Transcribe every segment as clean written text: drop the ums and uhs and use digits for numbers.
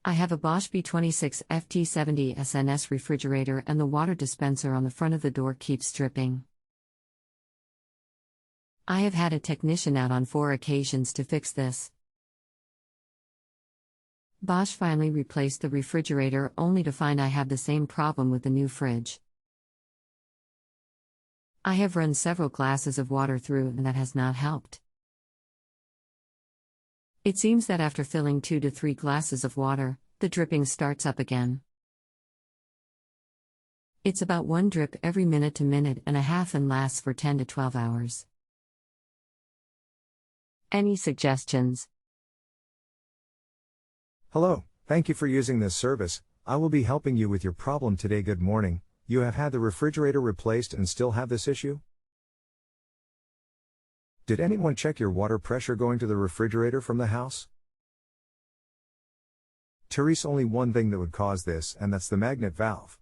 I have a Bosch B26FT70SNS refrigerator and the water dispenser on the front of the door keeps dripping. I have had a technician out on 4 occasions to fix this. Bosch finally replaced the refrigerator only to find I have the same problem with the new fridge. I have run several glasses of water through and that has not helped. It seems that after filling 2 to 3 glasses of water, the dripping starts up again. It's about 1 drip every minute to minute and a half and lasts for 10 to 12 hours. Any suggestions? Hello, thank you for using this service. I will be helping you with your problem today. Good morning. You have had the refrigerator replaced and still have this issue? Did anyone check your water pressure going to the refrigerator from the house? There's only one thing that would cause this, and that's the magnet valve,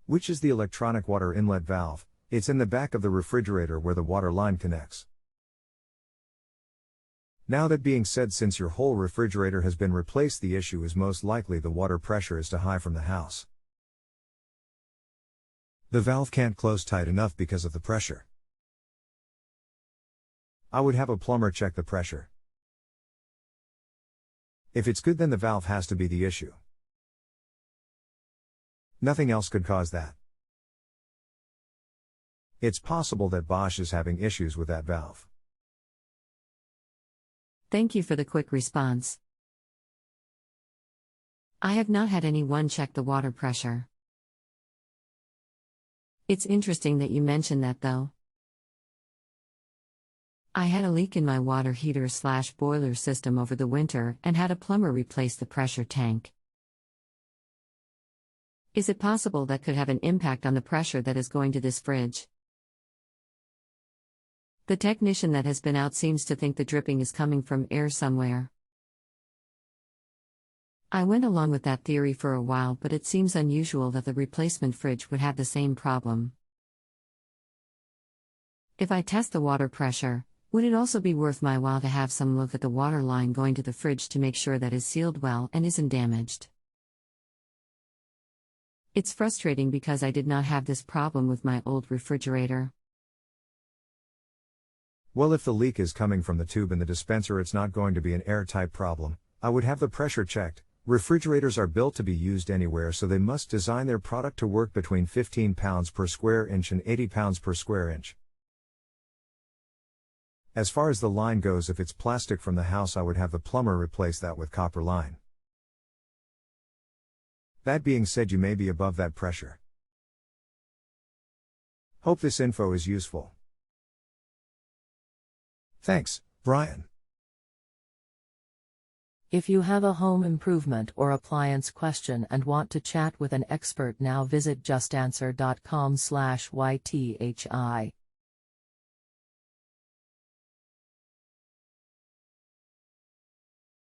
which is the electronic water inlet valve. It's in the back of the refrigerator where the water line connects. Now that being said, since your whole refrigerator has been replaced, the issue is most likely the water pressure is too high from the house. The valve can't close tight enough because of the pressure. I would have a plumber check the pressure. If it's good, then the valve has to be the issue. Nothing else could cause that. It's possible that Bosch is having issues with that valve. Thank you for the quick response. I have not had anyone check the water pressure. It's interesting that you mentioned that though. I had a leak in my water heater/boiler system over the winter and had a plumber replace the pressure tank. Is it possible that could have an impact on the pressure that is going to this fridge? The technician that has been out seems to think the dripping is coming from air somewhere. I went along with that theory for a while, but it seems unusual that the replacement fridge would have the same problem. If I test the water pressure, would it also be worth my while to have some look at the water line going to the fridge to make sure that is sealed well and isn't damaged? It's frustrating because I did not have this problem with my old refrigerator. Well, if the leak is coming from the tube in the dispenser, it's not going to be an airtight problem. I would have the pressure checked. Refrigerators are built to be used anywhere, so they must design their product to work between 15 pounds per square inch and 80 pounds per square inch. As far as the line goes, if it's plastic from the house, I would have the plumber replace that with copper line. That being said, you may be above that pressure. Hope this info is useful. Thanks, Bryan. If you have a home improvement or appliance question and want to chat with an expert now, visit JustAnswer.com/YTHI.